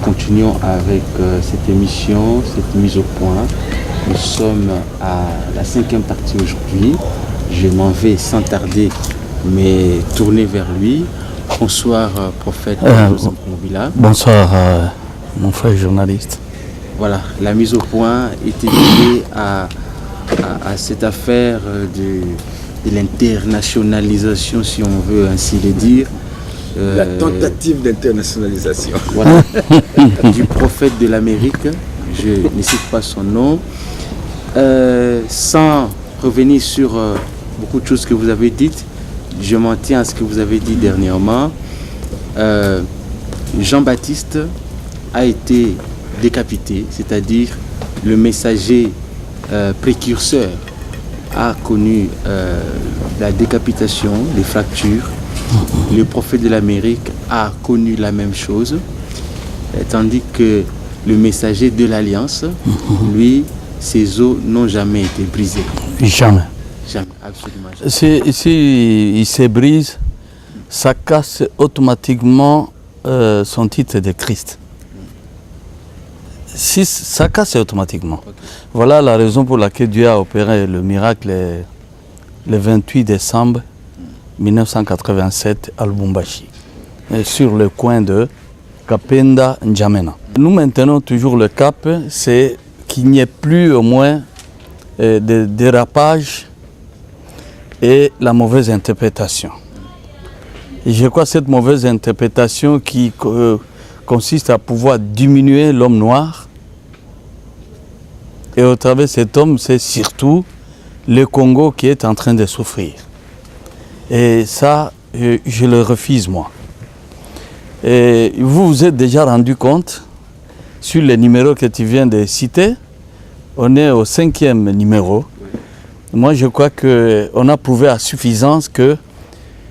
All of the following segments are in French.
continuons avec cette émission, cette mise au point. Nous sommes à la 5e partie aujourd'hui. Je m'en vais sans tarder, mais tourner vers lui. Bonsoir, prophète Joseph Mobila. Bonsoir, mon frère journaliste. Voilà, la mise au point était liée à cette affaire de l'internationalisation, si on veut ainsi le dire. La tentative d'internationalisation. Voilà, du prophète de l'Amérique, je ne cite pas son nom, sans revenir sur beaucoup de choses que vous avez dites. Je m'en tiens à ce que vous avez dit dernièrement. Jean-Baptiste a été décapité, c'est-à-dire le messager précurseur a connu la décapitation, les fractures. Le prophète de l'Amérique a connu la même chose, tandis que le messager de l'Alliance, lui, ses os n'ont jamais été brisés. Jamais. Jamais, absolument jamais. Si il se brise, ça casse automatiquement son titre de Christ. Si ça casse automatiquement. Okay. Voilà la raison pour laquelle Dieu a opéré le miracle le 28 décembre 1987 à Lubumbashi, sur le coin de Kapenda N'Djamena. Nous maintenons toujours le cap, c'est qu'il n'y ait plus au moins de dérapage et la mauvaise interprétation. Et je crois que cette mauvaise interprétation qui consiste à pouvoir diminuer l'homme noir, et au travers de cet homme, c'est surtout le Congo qui est en train de souffrir. Et ça, je le refuse, moi. Et vous vous êtes déjà rendu compte, sur les numéros que tu viens de citer, on est au 5e numéro. Moi, je crois qu'on a prouvé à suffisance que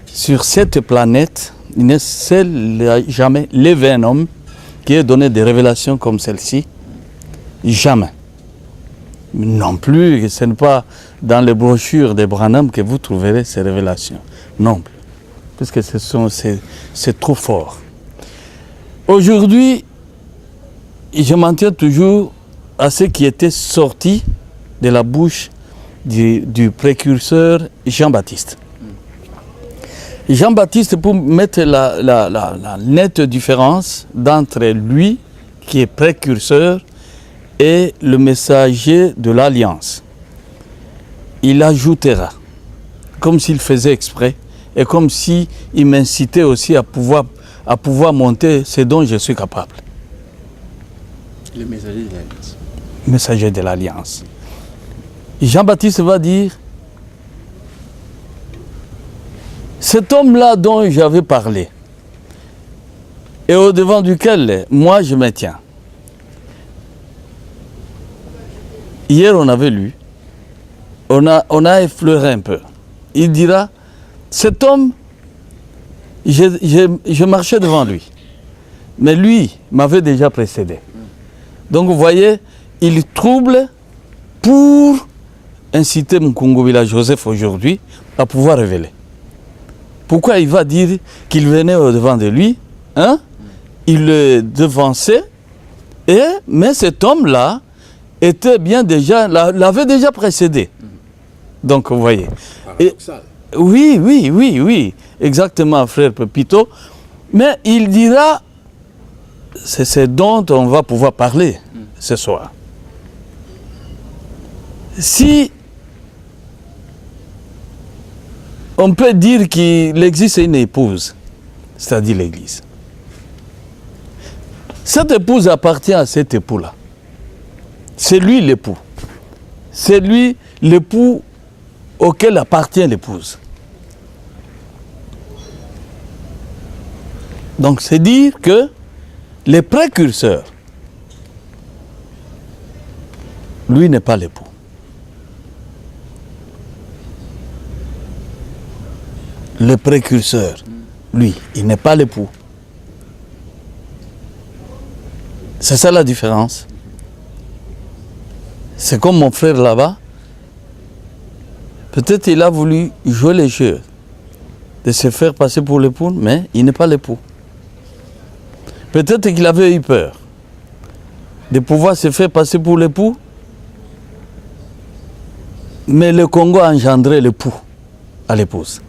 sur cette planète, il ne s'est jamais levé un homme qui ait donné des révélations comme celle-ci. Jamais. Non plus, ce n'est pas dans les brochures des Branham que vous trouverez ces révélations. Non plus. Parce que c'est trop fort. Aujourd'hui, je m'en tiens toujours à ce qui était sorti de la bouche du précurseur Jean-Baptiste. Jean-Baptiste, pour mettre la nette différence d'entre lui, qui est précurseur, et le messager de l'Alliance, il ajoutera, comme s'il faisait exprès, et comme s'il m'incitait aussi à pouvoir monter ce dont je suis capable. Le messager de l'Alliance. Messager de l'Alliance. Jean-Baptiste va dire, cet homme-là dont j'avais parlé, et au-devant duquel moi je me tiens. Hier on avait lu, on a effleuré un peu. Il dira, cet homme, je marchais devant lui, mais lui m'avait déjà précédé. Donc vous voyez, il trouble pour inciter Mukungubila Joseph aujourd'hui à pouvoir révéler. Pourquoi il va dire qu'il venait au-devant de lui, hein? Il le devançait, mais cet homme-là était bien déjà, l'avait déjà précédé. Donc vous voyez. Oui, exactement, frère Pepito. Mais il dira, c'est ce dont on va pouvoir parler ce soir. Si on peut dire qu'il existe une épouse, c'est-à-dire l'Église. Cette épouse appartient à cet époux-là. C'est lui l'époux. C'est lui l'époux auquel appartient l'épouse. Donc c'est dire que les précurseurs, lui n'est pas l'époux. Le précurseur, lui, il n'est pas l'époux. C'est ça la différence. C'est comme mon frère là-bas. Peut-être il a voulu jouer les jeux de se faire passer pour l'époux, mais il n'est pas l'époux. Peut-être qu'il avait eu peur de pouvoir se faire passer pour l'époux. Mais le Congo a engendré l'époux à l'épouse.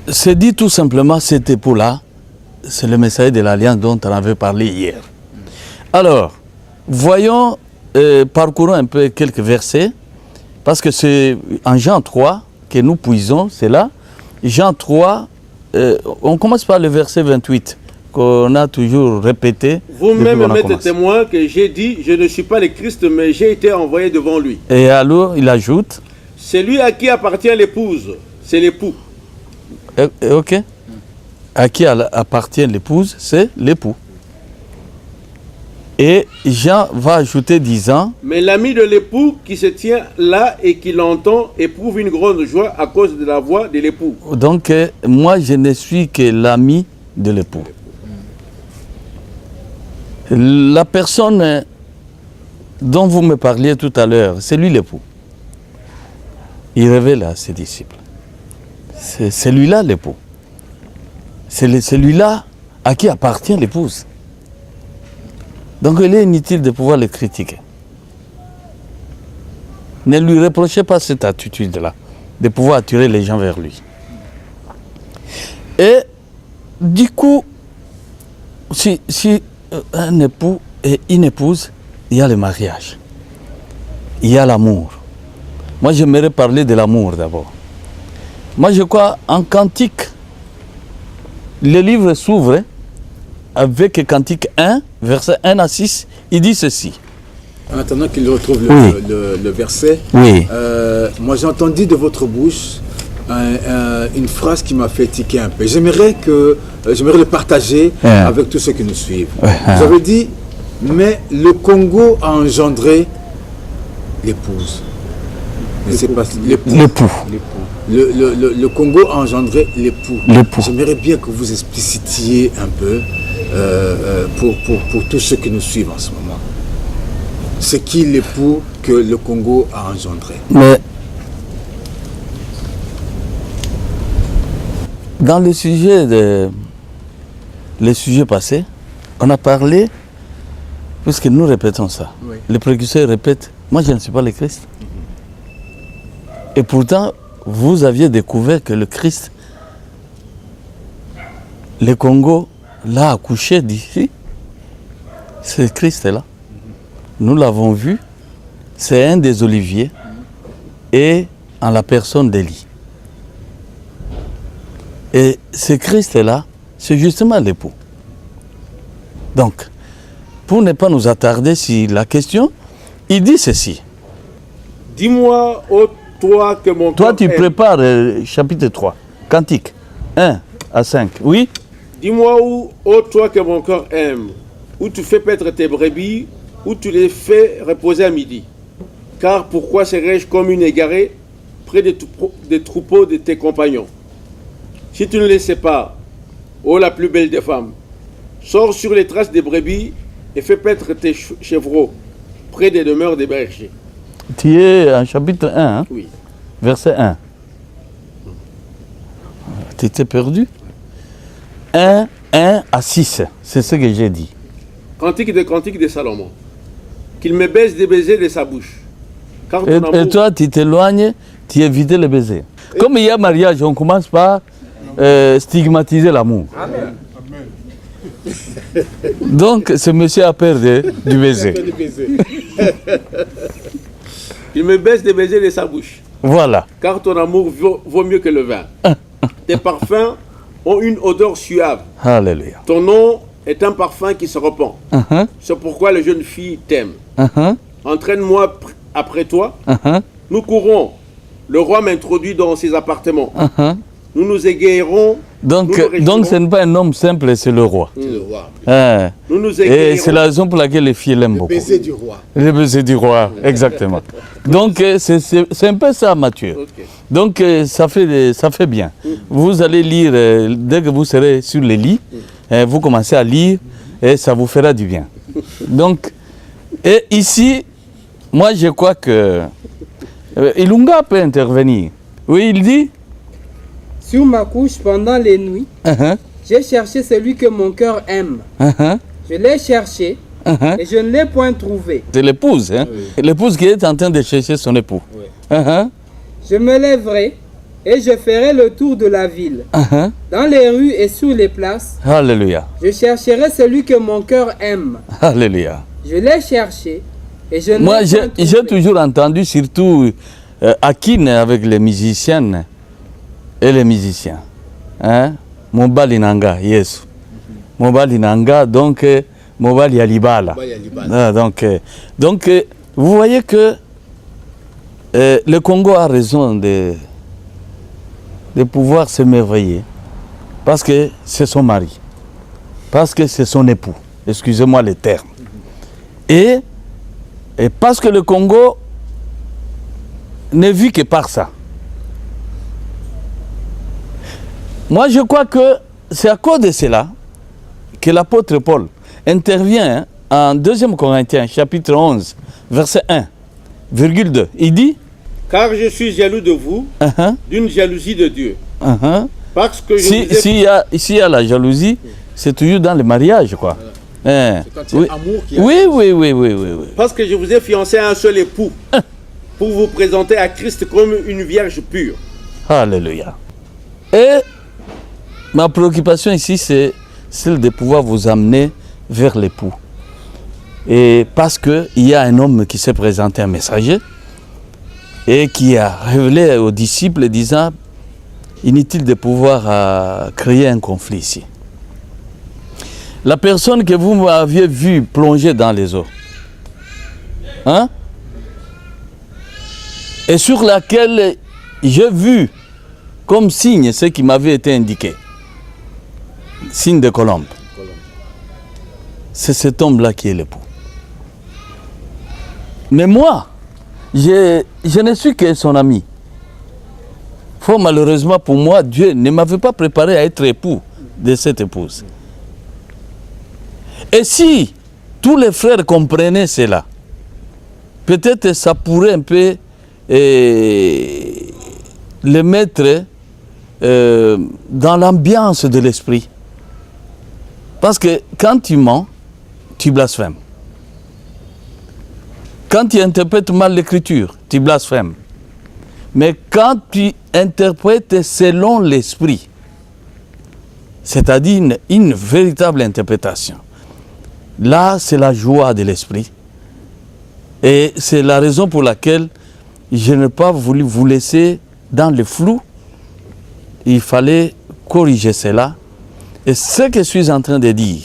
C'est dit tout simplement, cet époux-là, c'est le messager de l'Alliance dont on avait parlé hier. Alors, voyons, parcourons un peu quelques versets, parce que c'est en Jean 3 que nous puisons, c'est là. Jean 3, on commence par le verset 28, qu'on a toujours répété. Vous-même m'êtes témoin que j'ai dit, je ne suis pas le Christ, mais j'ai été envoyé devant lui. Et alors, il ajoute, celui à qui appartient l'épouse, c'est l'époux. Ok. À qui appartient l'épouse, c'est l'époux. Et Jean va ajouter disant, mais l'ami de l'époux qui se tient là et qui l'entend éprouve une grande joie à cause de la voix de l'époux. Donc, moi, je ne suis que l'ami de l'époux. La personne dont vous me parliez tout à l'heure, c'est lui l'époux. Il révèle à ses disciples. C'est celui-là l'époux. C'est celui-là à qui appartient l'épouse. Donc il est inutile de pouvoir le critiquer. Ne lui reprochez pas cette attitude-là, de pouvoir attirer les gens vers lui. Et du coup, si un époux et une épouse, il y a le mariage. Il y a l'amour. Moi, j'aimerais parler de l'amour d'abord. Moi, je crois en Cantique. Le livre s'ouvre avec Cantique 1, verset 1 à 6. Il dit ceci. En attendant qu'il retrouve le verset, moi j'ai entendu de votre bouche une phrase qui m'a fait tiquer un peu. J'aimerais le partager avec tous ceux qui nous suivent. Vous avez dit, mais le Congo a engendré l'épouse. L'époux. Le Congo a engendré l'époux. J'aimerais bien que vous explicitiez un peu pour tous ceux qui nous suivent en ce moment. C'est qui l'époux que le Congo a engendré? Mais dans le sujet passé, on a parlé, puisque nous répétons ça. Oui. Les précurseurs répètent, moi je ne suis pas le Christ. Et pourtant, vous aviez découvert que le Christ, le Congo, l'a accouché d'ici. Ce Christ est là. Nous l'avons vu. C'est un des oliviers et en la personne d'Élie. Et ce Christ est là, c'est justement l'époux. Donc, pour ne pas nous attarder sur la question, il dit ceci. Dis-moi, toi que mon Toi, corps tu aime. prépares chapitre 3, Cantique 1 à 5. Oui? Dis-moi ô toi que mon corps aime, où tu fais paître tes brebis, où tu les fais reposer à midi. Car pourquoi serais-je comme une égarée près des troupeaux de tes compagnons? Si tu ne les sais pas, ô la plus belle des femmes, sors sur les traces des brebis et fais paître tes chevreaux près des demeures des bergers. Tu es en chapitre 1, hein? Oui. Verset 1. Tu étais perdu? 1 à 6, c'est ce que j'ai dit. Cantique de Salomon. Qu'il me baise des baisers de sa bouche. Car ton amour... Et toi, tu t'éloignes, tu évites les baisers. Comme il y a mariage, on commence par stigmatiser l'amour. Amen. Donc, ce monsieur a peur du baiser. Il me baisse des baisers de sa bouche. Voilà. Car ton amour vaut mieux que le vin. Tes parfums ont une odeur suave. Alléluia. Ton nom est un parfum qui se répand. C'est pourquoi les jeunes filles t'aiment. Entraîne-moi après toi. Nous courons. Le roi m'introduit dans ses appartements. Nous nous égayerons. Donc ce n'est pas un homme simple, c'est le roi. C'est le roi. Nous nous Et égayerons. c'est la raison pour laquelle les filles l'aiment beaucoup. Le baiser du roi. Le baiser du roi, exactement. Donc c'est un peu ça, Mathieu. Okay. Donc ça fait bien. Vous allez lire, dès que vous serez sur les lits, vous commencez à lire et ça vous fera du bien. Donc, et ici, moi je crois que Ilunga peut intervenir. Oui, il dit sur ma couche pendant les nuits, J'ai cherché celui que mon cœur aime. Je l'ai cherché et je ne l'ai point trouvé. C'est l'épouse, hein? Oui. L'épouse qui est en train de chercher son époux. Oui. Je me lèverai et je ferai le tour de la ville. Dans les rues et sur les places. Alléluia. Je chercherai celui que mon cœur aime. Alléluia. Je l'ai cherché et je ne l'ai Moi, point trouvé. j'ai toujours entendu, surtout Akine avec les musiciennes et les musiciens. Hein? Mobali nanga, yes. Mobali nanga, donc mobali alibala. Donc, vous voyez que le Congo a raison de pouvoir s'émerveiller parce que c'est son mari, parce que c'est son époux, excusez-moi les termes. Et parce que le Congo ne vit que par ça. Moi, je crois que c'est à cause de cela que l'apôtre Paul intervient en 2 Corinthiens, chapitre 11, verset 1, virgule 2. Il dit: car je suis jaloux de vous, d'une jalousie de Dieu. Parce que s'il y a la jalousie, c'est toujours dans le mariage, quoi. C'est quand il y a amour qui Oui. Parce que je vous ai fiancé à un seul époux, pour vous présenter à Christ comme une vierge pure. Alléluia. Et ma préoccupation ici, c'est celle de pouvoir vous amener vers l'époux. Et parce qu'il y a un homme qui s'est présenté un messager et qui a révélé aux disciples disant: inutile de pouvoir créer un conflit ici. La personne que vous m'aviez vue plonger dans les eaux, hein, et sur laquelle j'ai vu comme signe ce qui m'avait été indiqué, signe de colombe, c'est cet homme-là qui est l'époux. Mais moi, je ne suis que son ami. Fort malheureusement pour moi, Dieu ne m'avait pas préparé à être époux de cette épouse. Et si tous les frères comprenaient cela, peut-être ça pourrait un peu les mettre dans l'ambiance de l'esprit. Parce que quand tu mens, tu blasphèmes. Quand tu interprètes mal l'écriture, tu blasphèmes. Mais quand tu interprètes selon l'esprit, c'est-à-dire une véritable interprétation, là, c'est la joie de l'esprit. Et c'est la raison pour laquelle je n'ai pas voulu vous laisser dans le flou. Il fallait corriger cela. Et ce que je suis en train de dire,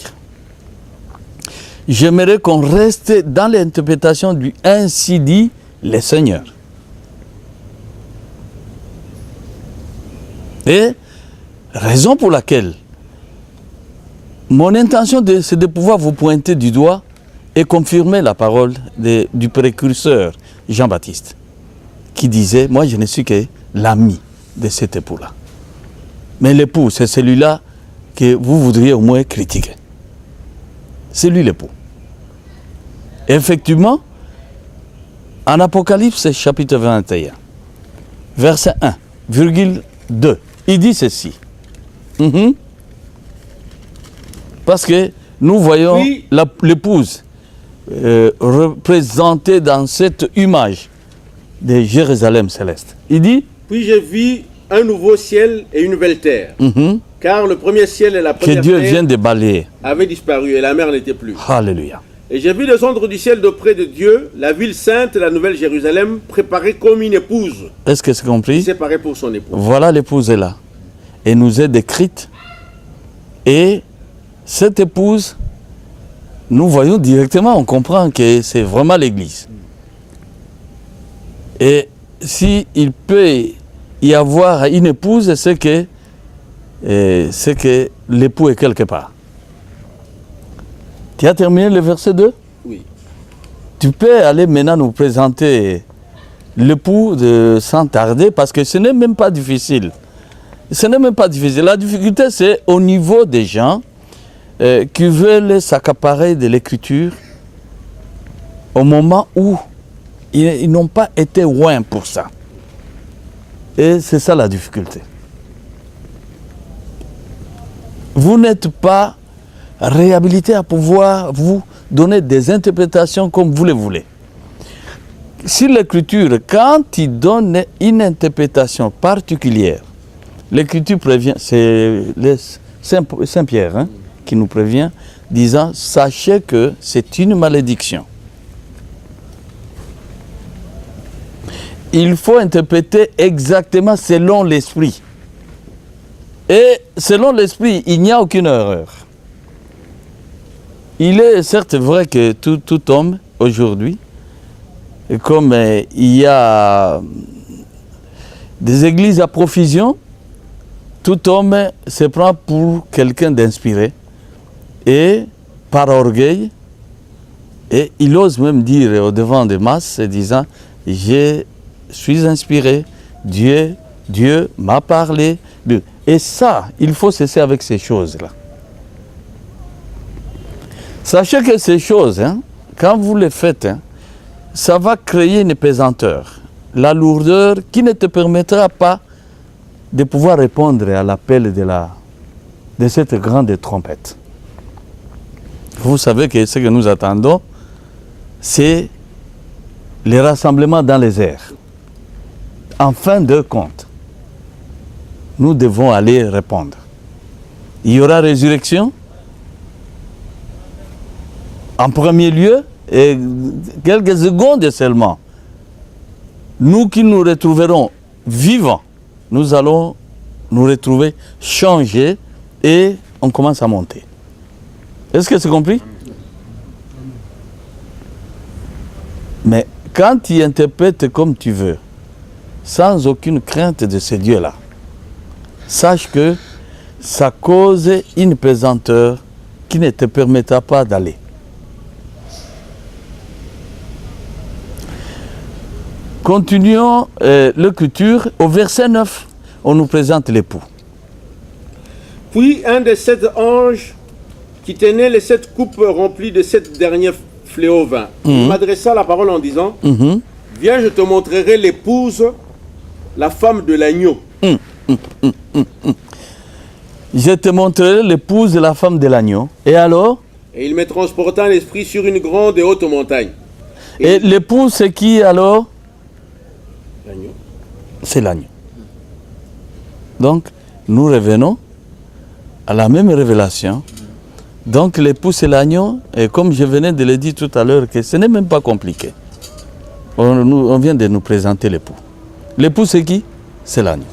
j'aimerais qu'on reste dans l'interprétation du « ainsi dit le Seigneur ». Et raison pour laquelle mon intention, c'est de pouvoir vous pointer du doigt et confirmer la parole du précurseur Jean-Baptiste, qui disait: moi je ne suis que l'ami de cet époux-là. Mais l'époux, c'est celui-là que vous voudriez au moins critiquer. C'est lui l'époux. Effectivement, en Apocalypse chapitre 21, verset 1, virgule 2, il dit ceci. Parce que nous voyons l'épouse représentée dans cette image de Jérusalem céleste. Il dit: puis je vis un nouveau ciel et une nouvelle terre. Car le premier ciel et la première que Dieu terre vient de balayer avaient disparu et la mer n'était plus. Alléluia. Et j'ai vu descendre du ciel d'auprès de Dieu la ville sainte, la nouvelle Jérusalem, préparée comme une épouse. Est-ce que c'est compris? Séparée pour son époux. Voilà, l'épouse est là. Et nous est décrite. Et cette épouse, nous voyons directement, on comprend que c'est vraiment l'Église. Et s'il peut y avoir une épouse, c'est que l'époux est quelque part. Tu as terminé le verset 2? Oui. Tu peux aller maintenant nous présenter l'époux sans tarder, parce que ce n'est même pas difficile. Ce n'est même pas difficile. La difficulté, c'est au niveau des gens qui veulent s'accaparer de l'écriture au moment où ils n'ont pas été loin pour ça. Et c'est ça la difficulté. vous n'êtes pas réhabilité à pouvoir vous donner des interprétations comme vous le voulez. Sur l'écriture, quand il donne une interprétation particulière, l'écriture prévient, c'est Saint Pierre qui nous prévient, disant, sachez que c'est une malédiction. Il faut interpréter exactement selon l'esprit. Et selon l'esprit, il n'y a aucune erreur. Il est certes vrai que tout homme, aujourd'hui, comme il y a des églises à profusion, tout homme se prend pour quelqu'un d'inspiré. Et par orgueil, et il ose même dire au devant des masses, disant, je suis inspiré, Dieu m'a parlé. Et ça, il faut cesser avec ces choses-là. Sachez que ces choses, quand vous les faites, ça va créer une pesanteur, la lourdeur qui ne te permettra pas de pouvoir répondre à l'appel de cette grande trompette. Vous savez que ce que nous attendons, c'est les rassemblements dans les airs. En fin de compte, nous devons aller répondre. Il y aura résurrection. En premier lieu, et quelques secondes seulement, nous qui nous retrouverons vivants, nous allons nous retrouver changés et on commence à monter. Est-ce que c'est compris? Mais quand tu interprètes comme tu veux, sans aucune crainte de ce Dieu-là, sache que ça cause une pesanteur qui ne te permettra pas d'aller. Continuons l'écriture. Au verset 9, on nous présente l'époux. Puis un des 7 anges qui tenait les 7 coupes remplies de 7 derniers fléaux vins m'adressa la parole en disant, viens, je te montrerai l'épouse, la femme de l'agneau. Je te montrerai l'épouse de la femme de l'agneau. Et alors? Et il me transporta l'esprit sur une grande et haute montagne. Et l'épouse, c'est qui alors? L'agneau. C'est l'agneau. Donc, nous revenons à la même révélation. Donc, l'époux, c'est l'agneau. Et comme je venais de le dire tout à l'heure, que ce n'est même pas compliqué. On vient de nous présenter l'époux. L'époux, c'est qui? C'est l'agneau.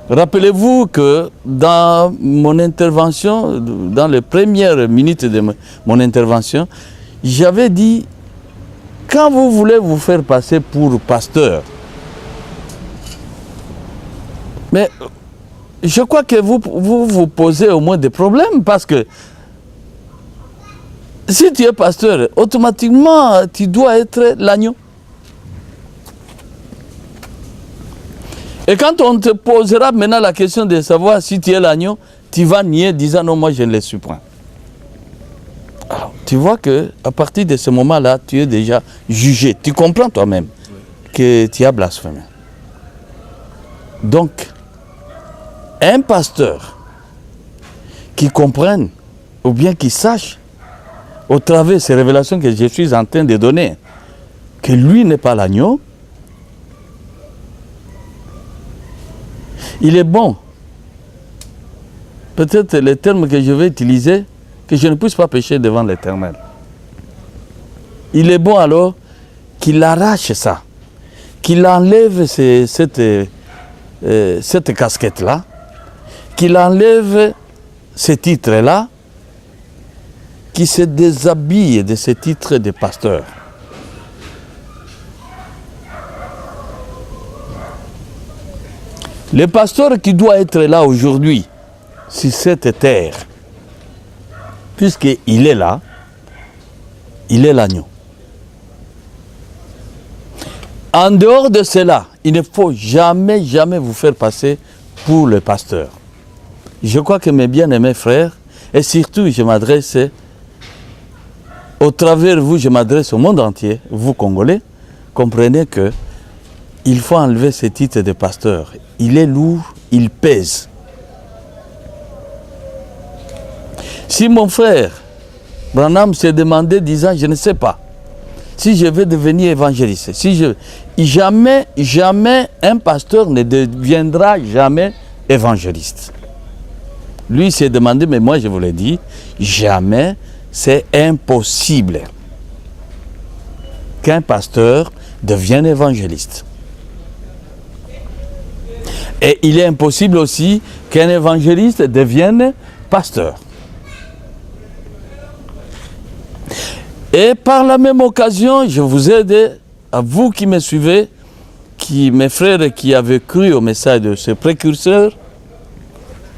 Rappelez-vous que dans mon intervention, dans les premières minutes de mon intervention, j'avais dit, quand vous voulez vous faire passer pour pasteur, mais je crois que vous posez au moins des problèmes parce que si tu es pasteur, automatiquement tu dois être l'agneau. Et quand on te posera maintenant la question de savoir si tu es l'agneau, tu vas nier disant non, moi je ne le suis point. Alors, tu vois qu'à partir de ce moment-là, tu es déjà jugé. Tu comprends toi-même que tu as blasphémé. Donc, un pasteur qui comprenne ou bien qui sache, au travers de ces révélations que je suis en train de donner, que lui n'est pas l'agneau, il est bon. Peut-être le terme que je vais utiliser, que je ne puisse pas pécher devant l'Éternel. Il est bon alors qu'il arrache ça, qu'il enlève cette casquette-là, qu'il enlève ce titre-là, qu'il se déshabille de ce titre de pasteur. Le pasteur qui doit être là aujourd'hui, sur cette terre, puisqu'il est là, il est l'agneau. En dehors de cela, il ne faut jamais, jamais vous faire passer pour le pasteur. Je crois que mes bien-aimés frères, et surtout je m'adresse, au travers de vous, je m'adresse au monde entier, vous Congolais, comprenez que il faut enlever ce titre de pasteur. Il est lourd, il pèse. Si mon frère Branham s'est demandé, disant, je ne sais pas si je vais devenir évangéliste, jamais un pasteur ne deviendra jamais évangéliste. Lui s'est demandé, mais moi je vous l'ai dit, jamais, c'est impossible qu'un pasteur devienne évangéliste. Et il est impossible aussi qu'un évangéliste devienne pasteur. Et par la même occasion, je vous aide, à vous qui me suivez, mes frères qui avaient cru au message de ce précurseur,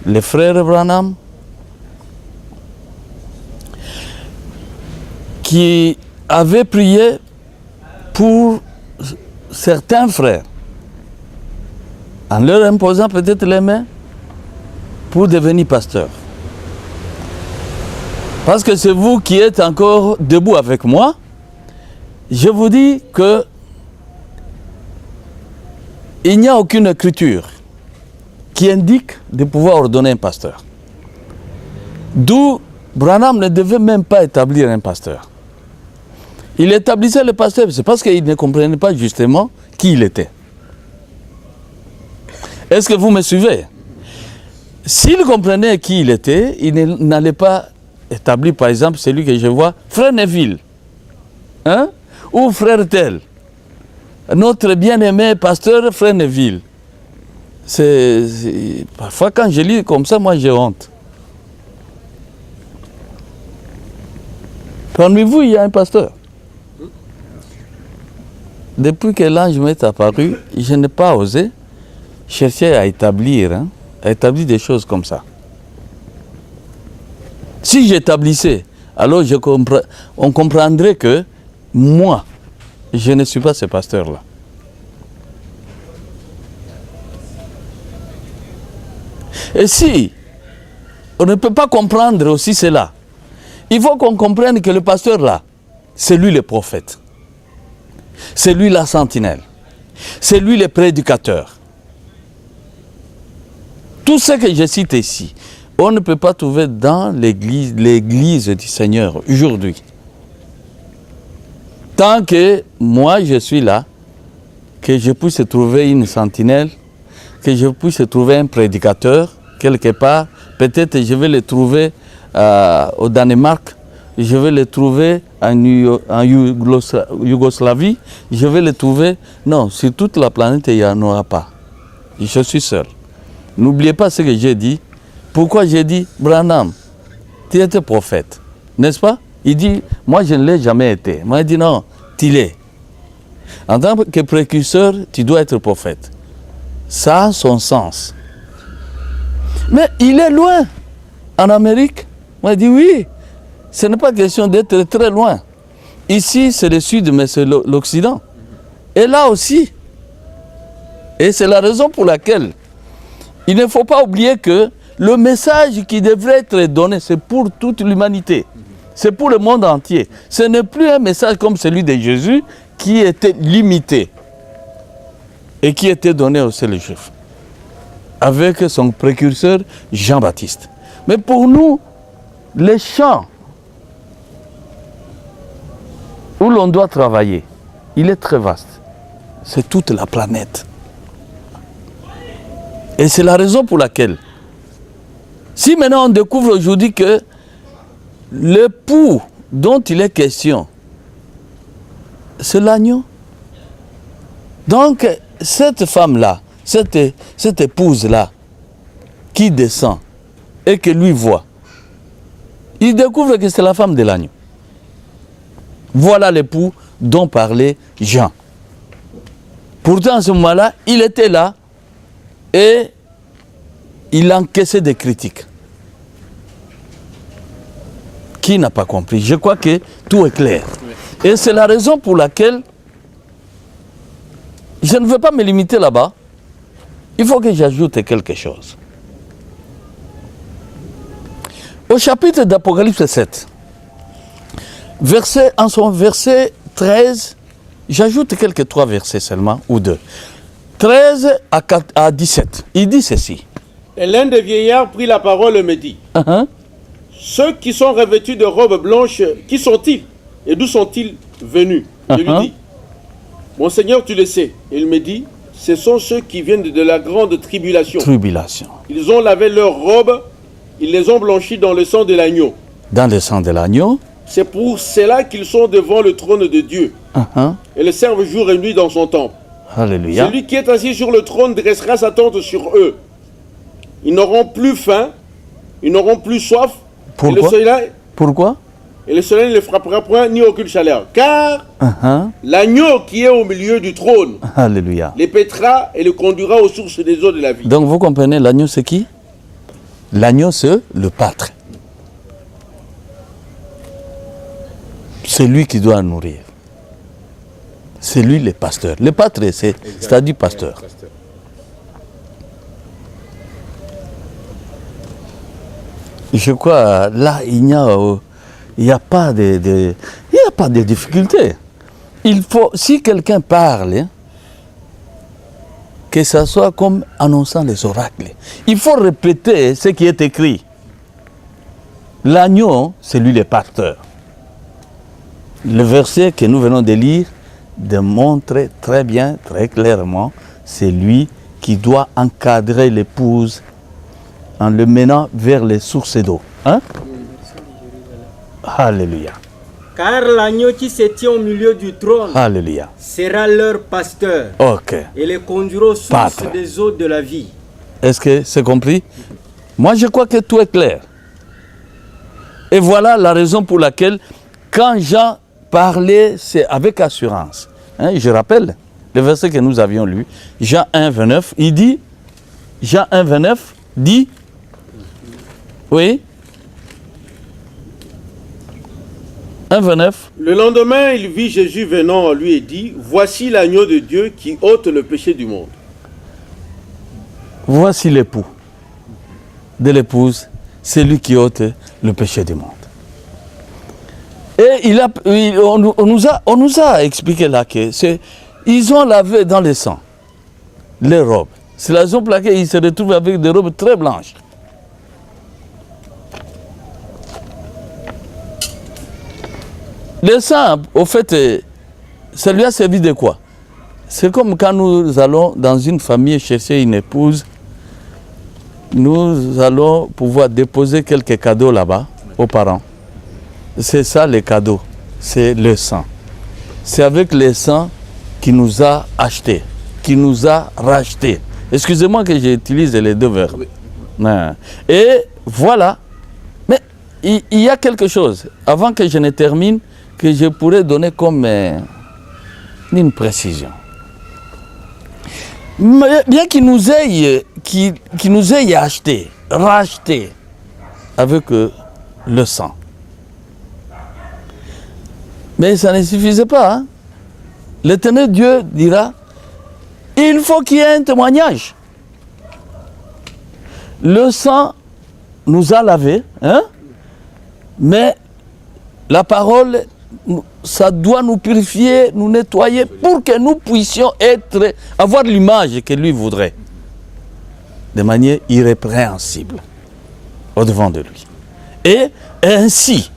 les frères Branham, qui avaient prié pour certains frères, en leur imposant peut-être les mains pour devenir pasteur. Parce que c'est vous qui êtes encore debout avec moi, je vous dis que il n'y a aucune écriture qui indique de pouvoir ordonner un pasteur. D'où Branham ne devait même pas établir un pasteur. Il établissait le pasteur, c'est parce qu'il ne comprenait pas justement qui il était. Est-ce que vous me suivez? S'il comprenait qui il était, il n'allait pas établir, par exemple, celui que je vois, Frère Neville, hein? Ou Frère tel, notre bien-aimé pasteur Frère Neville. Parfois, quand je lis comme ça, moi j'ai honte. Parmi vous, il y a un pasteur. Depuis que l'ange m'est apparu, je n'ai pas osé chercher à établir des choses comme ça. Si j'établissais, alors on comprendrait que moi, je ne suis pas ce pasteur-là. Et si on ne peut pas comprendre aussi cela, il faut qu'on comprenne que le pasteur-là, c'est lui le prophète. C'est lui la sentinelle. C'est lui le prédicateur. Tout ce que je cite ici, on ne peut pas trouver dans l'église du Seigneur aujourd'hui. Tant que moi je suis là, que je puisse trouver une sentinelle, que je puisse trouver un prédicateur, quelque part, peut-être je vais le trouver au Danemark, je vais le trouver en Yougoslavie, je vais le trouver... Non, sur toute la planète, il n'y en aura pas. Je suis seul. N'oubliez pas ce que j'ai dit. Pourquoi j'ai dit, Branham, tu étais prophète, n'est-ce pas? Il dit, moi je ne l'ai jamais été. Moi il dit, non, tu l'es. En tant que précurseur, tu dois être prophète. Ça a son sens. Mais il est loin. En Amérique, moi il dit, oui, ce n'est pas question d'être très loin. Ici, c'est le sud, mais c'est l'Occident. Et là aussi. Et c'est la raison pour laquelle il ne faut pas oublier que le message qui devrait être donné, c'est pour toute l'humanité. C'est pour le monde entier. Ce n'est plus un message comme celui de Jésus qui était limité et qui était donné aux seuls Juifs, avec son précurseur Jean-Baptiste. Mais pour nous, les champs où l'on doit travailler, il est très vaste. C'est toute la planète. Et c'est la raison pour laquelle, si maintenant on découvre aujourd'hui que l'époux dont il est question, c'est l'agneau. Donc, cette femme-là, cette épouse-là, qui descend et que lui voit, il découvre que c'est la femme de l'agneau. Voilà l'époux dont parlait Jean. Pourtant, à ce moment-là, il était là et il encaissait des critiques. Qui n'a pas compris? Je crois que tout est clair. Et c'est la raison pour laquelle je ne veux pas me limiter là-bas. Il faut que j'ajoute quelque chose. Au chapitre d'Apocalypse 7, en son verset 13, j'ajoute quelques 3 versets seulement, ou 2. 13 à 17, il dit ceci. Et l'un des vieillards prit la parole et me dit, ceux qui sont revêtus de robes blanches, qui sont-ils et d'où sont-ils venus? Je lui dis, mon Seigneur, tu le sais. Et il me dit, ce sont ceux qui viennent de la grande tribulation. Ils ont lavé leurs robes, ils les ont blanchies dans le sang de l'agneau. Dans le sang de l'agneau. C'est pour cela qu'ils sont devant le trône de Dieu. Et le servent jour et nuit dans son temple. Alléluia. Celui qui est assis sur le trône dressera sa tente sur eux. Ils n'auront plus faim, ils n'auront plus soif. Pourquoi? Et le soleil ne les frappera point ni aucune chaleur. Car l'agneau qui est au milieu du trône les paîtra et le conduira aux sources des eaux de la vie. Donc vous comprenez, l'agneau c'est qui? L'agneau c'est le pâtre. C'est lui qui doit nourrir. C'est lui le pasteur. Le pâtre, c'est-à-dire pasteur. Je crois, là, il n'y a pas de difficulté. Il faut, si quelqu'un parle, que ce soit comme annonçant les oracles. Il faut répéter ce qui est écrit. L'agneau, c'est lui le pasteur. Le verset que nous venons de lire démontre très bien, très clairement, c'est lui qui doit encadrer l'épouse en le menant vers les sources d'eau. Alléluia. Car l'agneau qui se tient au milieu du trône sera leur pasteur et les conduira aux sources des eaux de la vie. Est-ce que c'est compris? Moi, je crois que tout est clair. Et voilà la raison pour laquelle, quand Jean parlait, c'est avec assurance. Je rappelle le verset que nous avions lu, Jean 1, 29, il dit, Jean 1, 29 dit, oui, 1, 29. Le lendemain, il vit Jésus venant à lui et dit, voici l'agneau de Dieu qui ôte le péché du monde. Voici l'époux de l'épouse, c'est lui qui ôte le péché du monde. Et on nous a expliqué là qu'ils ont lavé dans le sang les robes. C'est la raison pour laquelle ils se retrouvent avec des robes très blanches. Le sang, au fait, ça lui a servi de quoi? C'est comme quand nous allons dans une famille chercher une épouse, nous allons pouvoir déposer quelques cadeaux là-bas aux parents. C'est ça les cadeaux, c'est le sang. C'est avec le sang qui nous a achetés, qui nous a rachetés. Excusez-moi que j'utilise les deux verbes. Et voilà. Mais il y a quelque chose, avant que je ne termine, que je pourrais donner comme une précision. Bien qu'il nous ait achetés, rachetés avec le sang. Mais ça ne suffisait pas. L'Éternel Dieu dira, il faut qu'il y ait un témoignage. Le sang nous a lavés, mais la parole, ça doit nous purifier, nous nettoyer pour que nous puissions avoir l'image que lui voudrait, de manière irrépréhensible au-devant de lui. Et ainsi,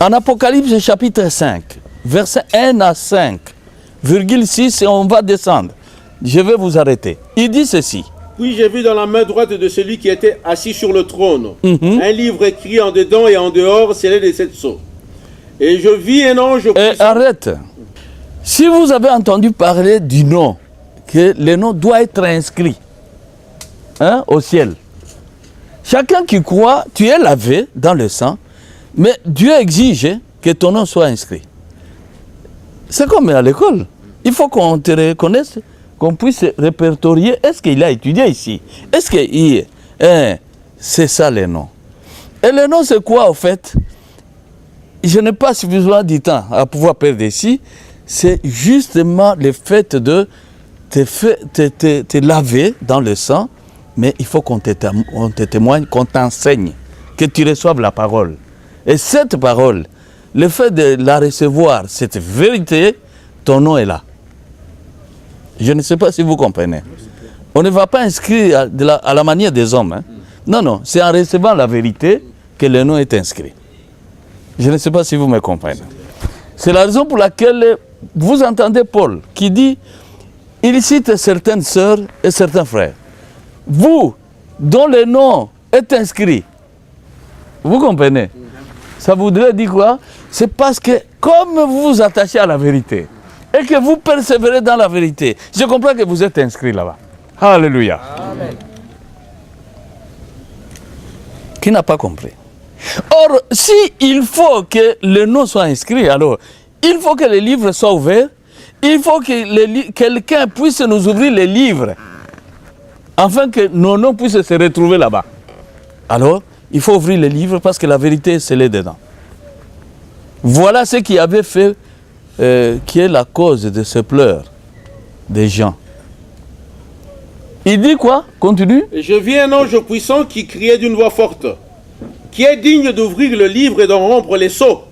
en Apocalypse chapitre 5, versets 1 à 5, virgule 6, et on va descendre. Je vais vous arrêter. Il dit ceci. Puis j'ai vu dans la main droite de celui qui était assis sur le trône, un livre écrit en dedans et en dehors, scellé de 7 sceaux. Et je vis un ange... Arrête. Si vous avez entendu parler du nom, que le nom doit être inscrit au ciel. Chacun qui croit, tu es lavé dans le sang, mais Dieu exige que ton nom soit inscrit. C'est comme à l'école. Il faut qu'on te reconnaisse, qu'on puisse répertorier. Est-ce qu'il a étudié ici? Est-ce qu'il... c'est ça le nom. Et le nom, c'est quoi, en fait? Je n'ai pas suffisamment de temps à pouvoir perdre ici. C'est justement le fait de te laver dans le sang, mais il faut qu'on te témoigne, qu'on t'enseigne, que tu reçoives la parole. Et cette parole, le fait de la recevoir, cette vérité, ton nom est là. Je ne sais pas si vous comprenez. On ne va pas inscrire à la manière des hommes. Non, c'est en recevant la vérité que le nom est inscrit. Je ne sais pas si vous me comprenez. C'est la raison pour laquelle vous entendez Paul qui dit, il cite certaines sœurs et certains frères. Vous, dont le nom est inscrit, vous comprenez? Ça voudrait dire quoi? C'est parce que comme vous vous attachez à la vérité et que vous persévérez dans la vérité, je comprends que vous êtes inscrit là-bas. Alléluia. Amen. Qui n'a pas compris? Or, si il faut que le nom soit inscrit, alors il faut que les livres soient ouverts, il faut que quelqu'un puisse nous ouvrir les livres, afin que nos noms puissent se retrouver là-bas. Alors, il faut ouvrir les livres parce que la vérité est scellée dedans. Voilà ce qui avait fait, qui est la cause de ce pleurs des gens. Il dit quoi? Continue. Je vis un ange puissant qui criait d'une voix forte. Qui est digne d'ouvrir le livre et d'en rompre les sceaux.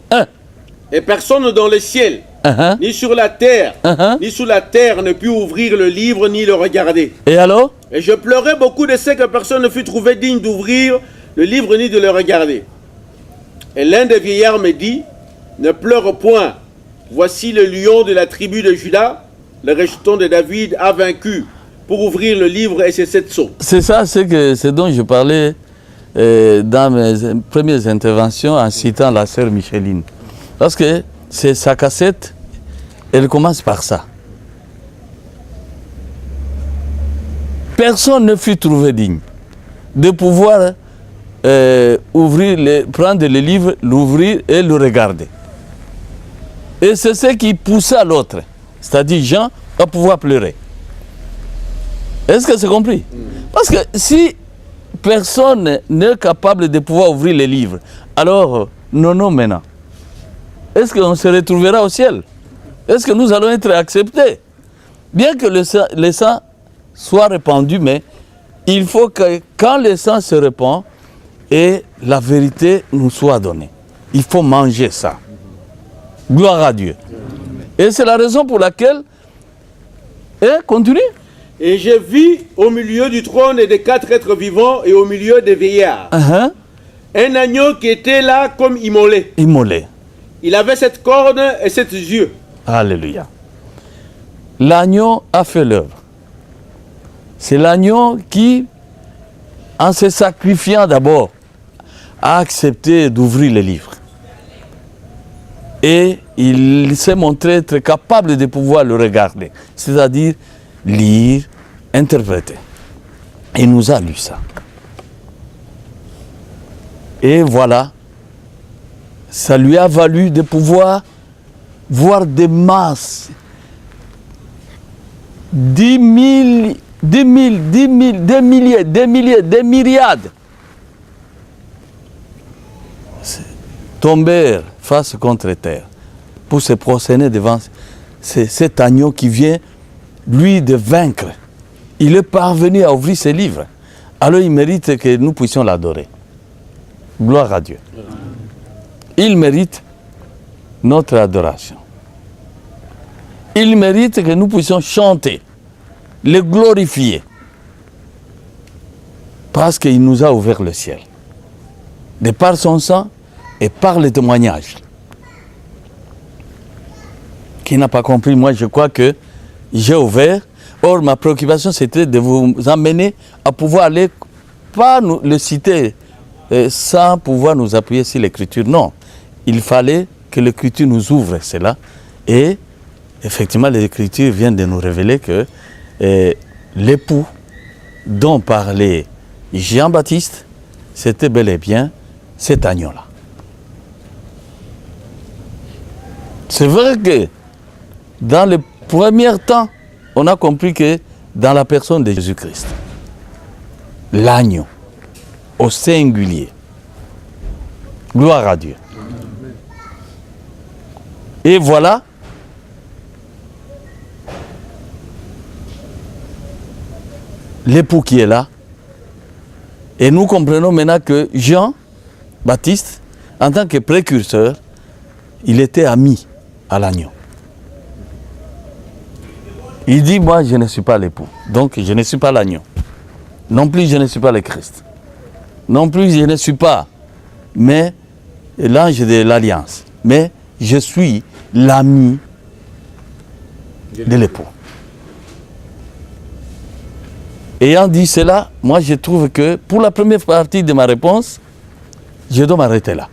Et personne dans le ciel, ni sur la terre, ni sous la terre ne put ouvrir le livre ni le regarder. Et alors? Et je pleurais beaucoup de ce que personne ne fut trouvé digne d'ouvrir le livre ni de le regarder. Et l'un des vieillards me dit, ne pleure point, voici le lion de la tribu de Juda, le rejeton de David a vaincu pour ouvrir le livre et ses 7 sceaux. C'est ça, c'est dont je parlais dans mes premières interventions en citant la sœur Micheline. Parce que c'est sa cassette, elle commence par ça. Personne ne fut trouvé digne de pouvoir prendre le livre, l'ouvrir et le regarder. Et c'est ce qui poussa l'autre, c'est-à-dire Jean, à pouvoir pleurer. Est-ce que c'est compris? Parce que si personne n'est capable de pouvoir ouvrir les livres, alors non maintenant. Est-ce qu'on se retrouvera au ciel? Est-ce que nous allons être acceptés? Bien que le sang soit répandu, mais il faut que quand le sang se répand, et la vérité nous soit donnée. Il faut manger ça. Gloire à Dieu. Et c'est la raison pour laquelle... continue. Et je vis au milieu du trône et des 4 êtres vivants et au milieu des vieillards. Un agneau qui était là comme immolé. Immolé. Il avait 7 cornes et 7 yeux. Alléluia. L'agneau a fait l'œuvre. C'est l'agneau qui, en se sacrifiant d'abord, a accepté d'ouvrir les livres. Et il s'est montré être capable de pouvoir le regarder, c'est-à-dire lire, interpréter. Il nous a lu ça. Et voilà, ça lui a valu de pouvoir voir des masses, 10 000, 10 000, 10 000, des milliers, des milliers, des myriades tombèrent face contre terre pour se prosterner devant cet agneau qui vient, lui, de vaincre. Il est parvenu à ouvrir ses livres. Alors il mérite que nous puissions l'adorer. Gloire à Dieu. Il mérite notre adoration. Il mérite que nous puissions chanter, le glorifier. Parce qu'il nous a ouvert le ciel. De par son sang et par le témoignage. Qui n'a pas compris, moi je crois que j'ai ouvert. Or ma préoccupation c'était de vous emmener à pouvoir aller, pas le citer sans pouvoir nous appuyer sur l'écriture. Non, il fallait que l'écriture nous ouvre cela. Et effectivement l'écriture vient de nous révéler que l'époux dont parlait Jean-Baptiste, c'était bel et bien cet agneau-là. C'est vrai que dans les premiers temps, on a compris que dans la personne de Jésus-Christ, l'agneau, au singulier, gloire à Dieu. Et voilà, l'époux qui est là, et nous comprenons maintenant que Jean-Baptiste, en tant que précurseur, il était ami à l'agneau. Il dit, moi je ne suis pas l'époux, donc je ne suis pas l'agneau. Non plus je ne suis pas le Christ. Non plus je ne suis pas mais l'ange de l'alliance. Mais je suis l'ami de l'époux. Ayant dit cela, moi je trouve que pour la première partie de ma réponse, je dois m'arrêter là.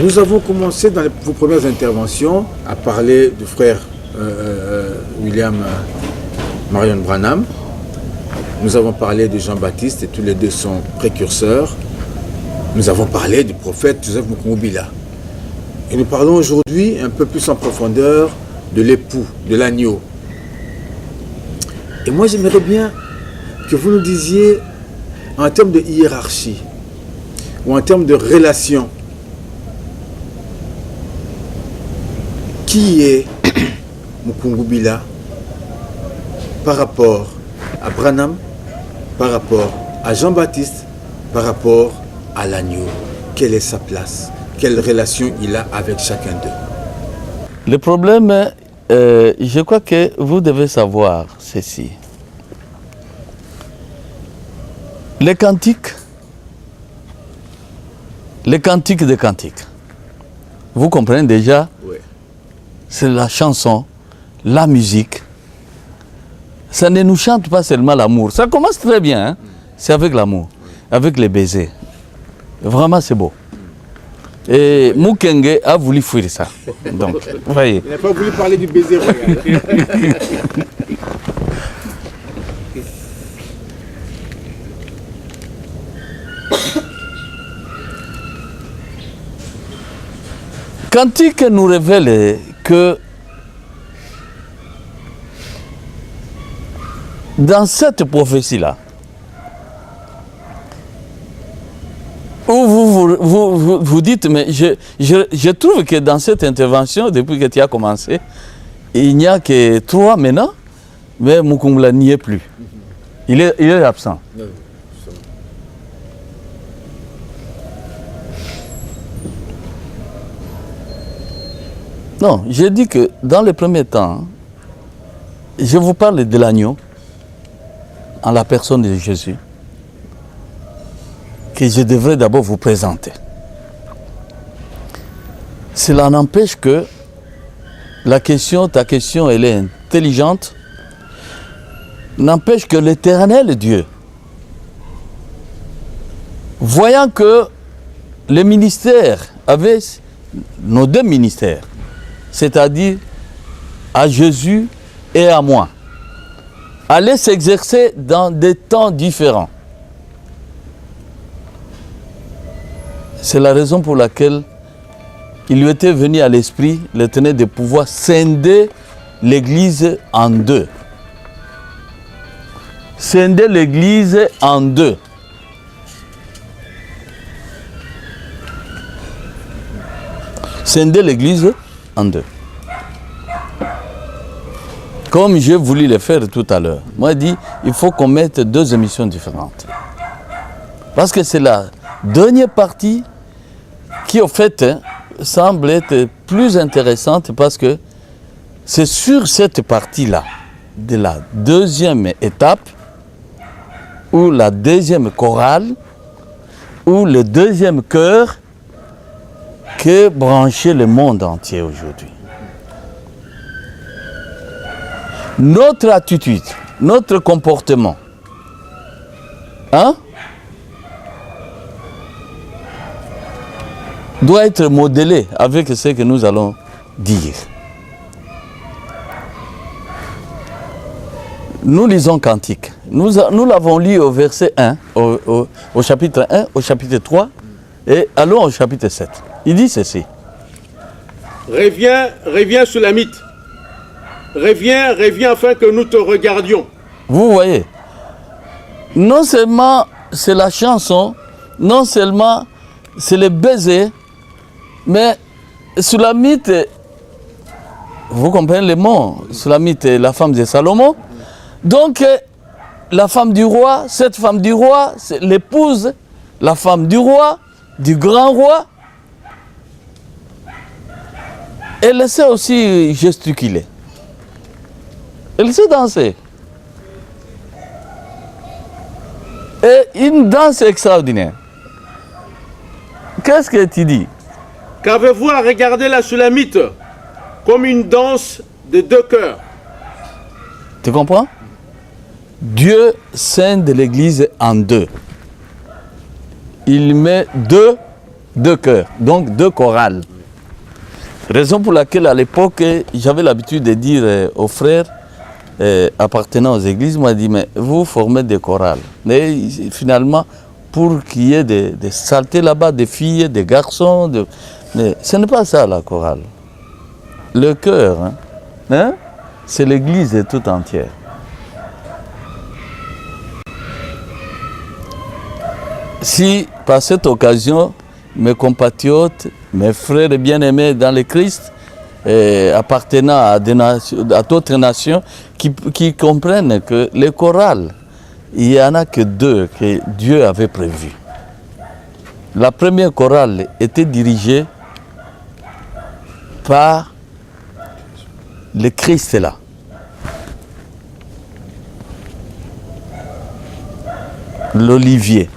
Nous avons commencé dans vos premières interventions à parler du frère William Marion Branham. Nous avons parlé de Jean-Baptiste et tous les deux sont précurseurs. Nous avons parlé du prophète Joseph Mukumbila. Et nous parlons aujourd'hui un peu plus en profondeur de l'époux, de l'agneau. Et moi j'aimerais bien que vous nous disiez en termes de hiérarchie ou en termes de relation, qui est Mukumbila par rapport à Branham, par rapport à Jean-Baptiste, par rapport à l'agneau. Quelle est sa place? Quelle relation il a avec chacun d'eux? Le problème, je crois que vous devez savoir ceci. Les cantiques des cantiques, vous comprenez déjà, oui. C'est la chanson, la musique. Ça ne nous chante pas seulement l'amour. Ça commence très bien, hein? C'est avec l'amour, avec les baisers. Vraiment, c'est beau. Et Mukenge a voulu fuir ça. Donc, vous voyez. Il n'a pas voulu parler du baiser royal. Cantique nous révèle que dans cette prophétie-là, où vous dites, mais je trouve que dans cette intervention, depuis que tu as commencé, il n'y a que 3 maintenant, mais Mukumbila n'y est plus. Il est absent. Non, j'ai dit que dans le premier temps, je vous parle de l'agneau, en la personne de Jésus, que je devrais d'abord vous présenter. Cela n'empêche que ta question, elle est intelligente, n'empêche que l'Éternel Dieu, voyant que le ministère avait nos 2 ministères, c'est-à-dire à Jésus et à moi, allait s'exercer dans des temps différents. C'est la raison pour laquelle il lui était venu à l'esprit, l'Éternel, de pouvoir scinder l'Église en 2. Scinder l'Église en 2. Scinder l'Église en 2. Comme j'ai voulu le faire tout à l'heure. Moi, je dis, il faut qu'on mette 2 émissions différentes. Parce que c'est la dernière partie qui, au fait, semble être plus intéressante parce que c'est sur cette partie-là, de la deuxième étape, ou la deuxième chorale, ou le deuxième chœur, que brancher le monde entier aujourd'hui. Notre attitude, notre comportement, doit être modélé avec ce que nous allons dire. Nous lisons Cantique. Nous l'avons lu au verset 1, au chapitre 1, au chapitre 3, et allons au chapitre 7. Il dit ceci. Reviens Sulamite. Reviens afin que nous te regardions. Vous voyez, non seulement c'est la chanson, non seulement c'est le baiser, mais Sulamite, vous comprenez le mot, Sulamite est la femme de Salomon. Donc, la femme du roi, cette femme du roi, c'est l'épouse, la femme du roi, du grand roi. Elle sait aussi gesticuler. Elle sait danser. Et une danse extraordinaire. qu'est-ce que tu dis? Qu'avez-vous à regarder la Sulamite comme une danse de deux cœurs? Tu comprends? Dieu scinde l'Église en deux. Il met deux chœurs, donc deux chorales. Raison pour laquelle à l'époque, j'avais l'habitude de dire aux frères appartenant aux églises, moi dit, mais vous formez des chorales. Mais finalement, pour qu'il y ait des saletés là-bas, des filles, des garçons, mais ce n'est pas ça la chorale. Le chœur, c'est l'église tout entière. Si par cette occasion, mes compatriotes, mes frères bien-aimés dans le Christ, appartenant à d'autres nations, qui comprennent que les chorales, il n'y en a que deux que Dieu avait prévues. La première chorale était dirigée par le Christ là. L'olivier.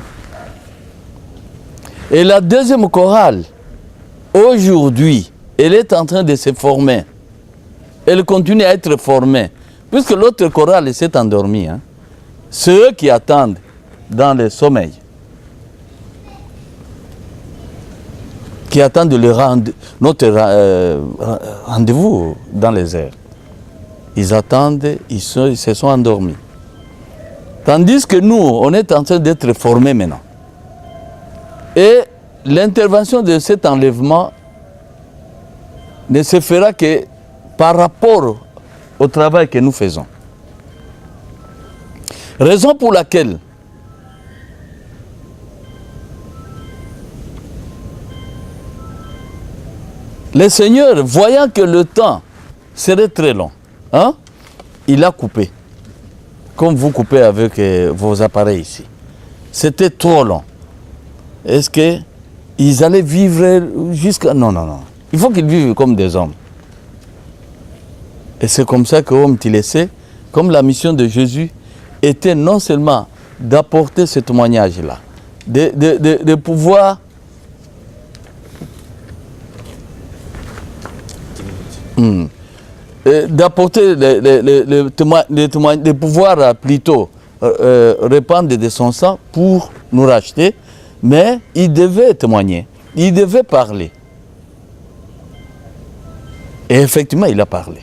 Et la deuxième chorale, aujourd'hui, elle est en train de se former. Elle continue à être formée. Puisque l'autre chorale s'est endormie. C'est eux qui attendent dans le sommeil. Qui attendent notre rendez-vous dans les airs. Ils attendent, ils se sont endormis. Tandis que nous, on est en train d'être formés maintenant. Et l'intervention de cet enlèvement ne se fera que par rapport au travail que nous faisons. Raison pour laquelle le Seigneur, voyant que le temps serait très long, il a coupé. Comme vous coupez avec vos appareils ici. C'était trop long. Est-ce qu'ils allaient vivre jusqu'à... Non. Il faut qu'ils vivent comme des hommes. Et c'est comme ça que Homme t'y laissé, comme la mission de Jésus était non seulement d'apporter ce témoignage-là, de pouvoir... d'apporter de pouvoir plutôt répandre de son sang pour nous racheter, mais il devait témoigner, il devait parler. Et effectivement, il a parlé.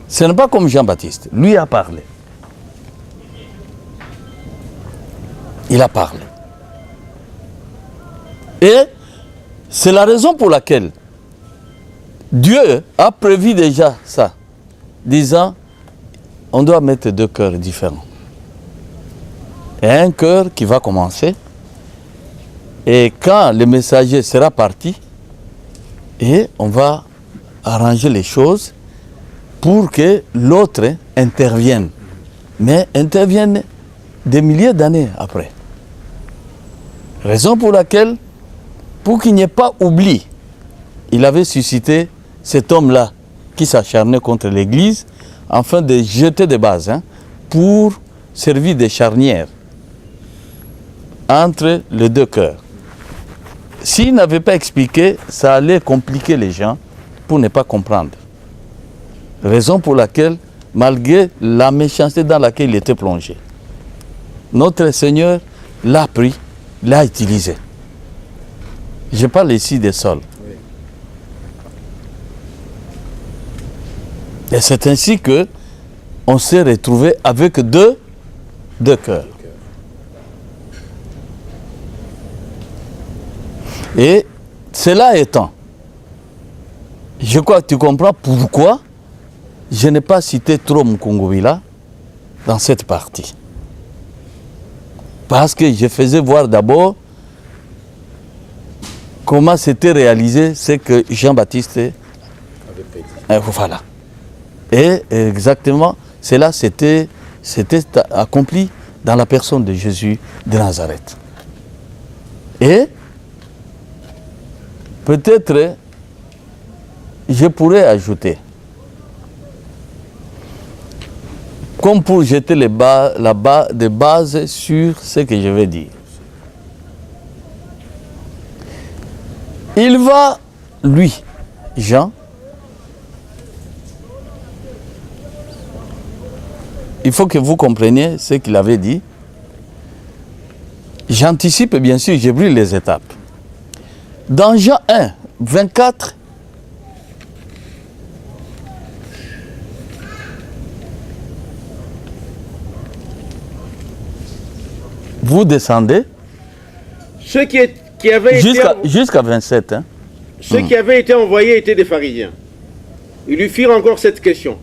Ce n'est pas comme Jean-Baptiste, lui a parlé. Il a parlé. Et c'est la raison pour laquelle Dieu a prévu déjà ça, disant, on doit mettre deux cœurs différents. Et un cœur qui va commencer, et quand le messager sera parti, et on va arranger les choses pour que l'autre intervienne. Mais intervienne des milliers d'années après. Raison pour laquelle, pour qu'il n'y ait pas oubli, il avait suscité cet homme-là qui s'acharnait contre l'Église, afin de jeter des bases, pour servir de charnière entre les deux cœurs. S'il n'avait pas expliqué, ça allait compliquer les gens pour ne pas comprendre. Raison pour laquelle, malgré la méchanceté dans laquelle il était plongé, notre Seigneur l'a pris, l'a utilisé. Je parle ici des sols. Et c'est ainsi que on s'est retrouvé avec deux cœurs. Et cela étant, je crois que tu comprends pourquoi je n'ai pas cité trop Mukungubila dans cette partie. Parce que je faisais voir d'abord comment s'était réalisé ce que Jean-Baptiste avait prédit. Voilà. Et exactement, cela s'était accompli dans la personne de Jésus de Nazareth. Et peut-être, je pourrais ajouter, comme pour jeter des bases sur ce que je vais dire. Il va, lui, Jean, il faut que vous compreniez ce qu'il avait dit. J'anticipe bien sûr, j'ai brûlé les étapes. Dans Jean 1, 24, vous descendez ceux qui avaient jusqu'à 27. Hein. Ceux qui avaient été envoyés étaient des pharisiens. Ils lui firent encore cette question.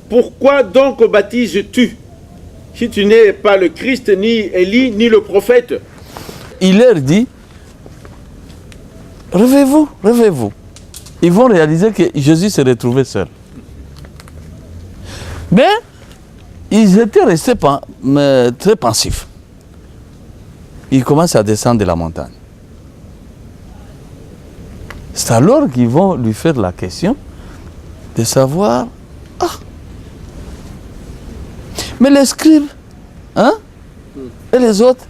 Pourquoi donc baptises-tu si tu n'es pas le Christ, ni Élie, ni le prophète? Il leur dit, réveillez-vous, réveillez-vous. Ils vont réaliser que Jésus s'est retrouvé seul. Mais ils étaient restés très pensifs. Ils commencent à descendre de la montagne. C'est alors qu'ils vont lui faire la question de savoir, mais les scribes, hein, et les autres,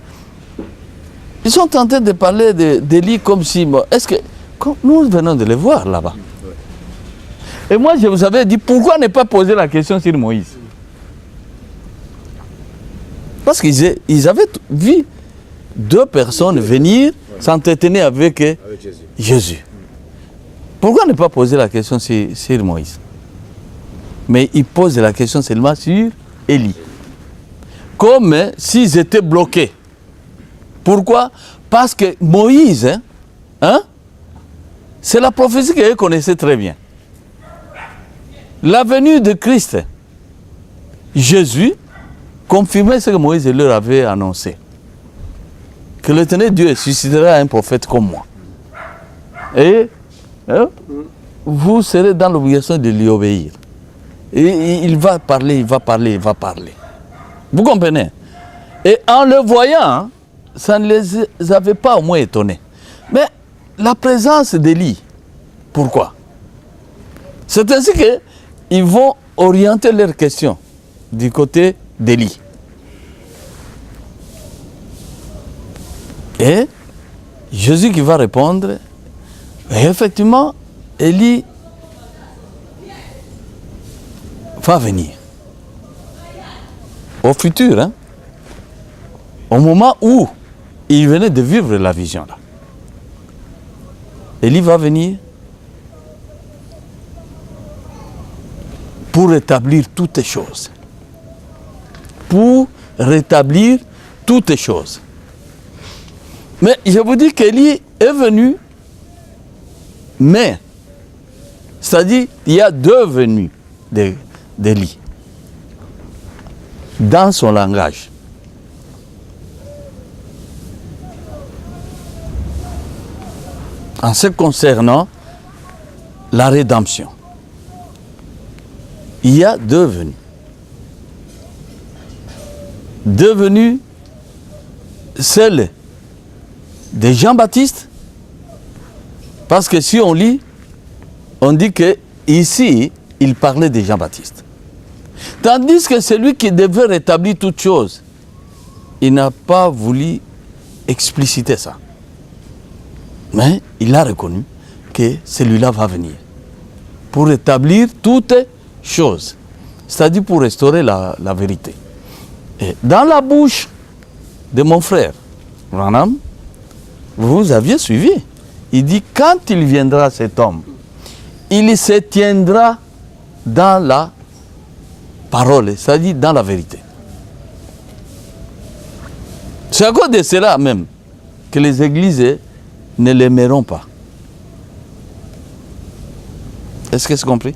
ils sont tentés de parler d'Élie comme si, est-ce que, nous venons de les voir là-bas. Et moi, je vous avais dit, pourquoi ne pas poser la question sur Moïse? Parce qu'ils avaient vu 2 personnes venir s'entretenir avec Jésus. Pourquoi ne pas poser la question sur Moïse? Mais ils posent la question seulement sur Élie. Comme s'ils étaient bloqués. Pourquoi? Parce que Moïse, c'est la prophétie qu'ils connaissaient très bien. La venue de Christ, Jésus, confirmait ce que Moïse leur avait annoncé. Que l'Éternel Dieu suscitera un prophète comme moi. Et vous serez dans l'obligation de lui obéir. Et il va parler, il va parler, il va parler. Vous comprenez? Et en le voyant, ça ne les avait pas au moins étonnés. Mais la présence d'Élie, pourquoi? C'est ainsi qu'ils vont orienter leurs questions du côté d'Élie. Et Jésus qui va répondre, et effectivement, Élie va venir. Au futur, hein, au moment où il venait de vivre la vision là. Élie va venir pour rétablir toutes les choses. Pour rétablir toutes les choses. Mais je vous dis qu'Élie est venu, mais, c'est-à-dire, il y a 2 venues d'Élie dans son langage. En ce concernant la rédemption, il y a 2 venues. 2 venues, celle de Jean-Baptiste, parce que si on lit, on dit que ici, il parlait de Jean-Baptiste. Tandis que celui qui devait rétablir toutes choses, il n'a pas voulu expliciter ça. Mais il a reconnu que celui-là va venir pour rétablir toutes choses, c'est-à-dire pour restaurer la vérité. Et dans la bouche de mon frère Branham, vous aviez suivi, il dit quand il viendra cet homme, il se tiendra dans la parole, c'est-à-dire dans la vérité. C'est à cause de cela même que les églises ne l'aimeront pas. Est-ce que c'est compris?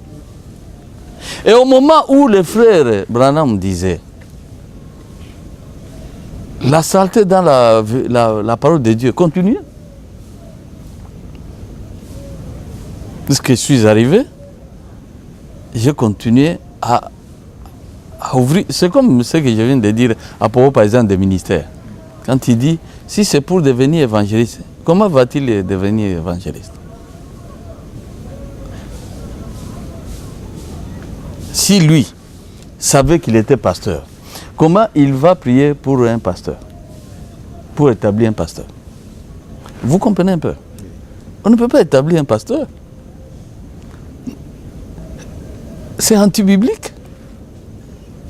Et au moment où le frère Branham disait la saleté dans la parole de Dieu continue, puisque je suis arrivé, j'ai continué à ouvrir. C'est comme ce que je viens de dire à propos, par exemple, des ministères. Quand il dit, si c'est pour devenir évangéliste, comment va-t-il devenir évangéliste? Si lui savait qu'il était pasteur, comment il va prier pour un pasteur? Pour établir un pasteur? Vous comprenez un peu? On ne peut pas établir un pasteur. C'est anti-biblique.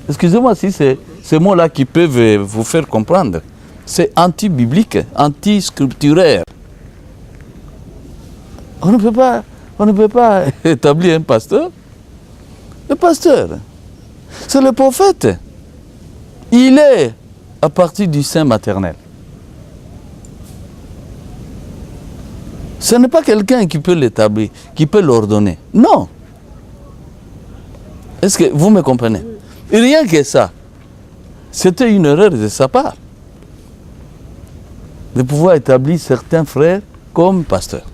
Excusez-moi si c'est ces mots-là qui peuvent vous faire comprendre. C'est anti-biblique, anti-scripturaire. On ne peut pas établir un pasteur. Le pasteur, c'est le prophète. Il est à partir du sein maternel. Ce n'est pas quelqu'un qui peut l'établir, qui peut l'ordonner. Non. Est-ce que vous me comprenez? Rien que ça. C'était une erreur de sa part de pouvoir établir certains frères comme pasteurs.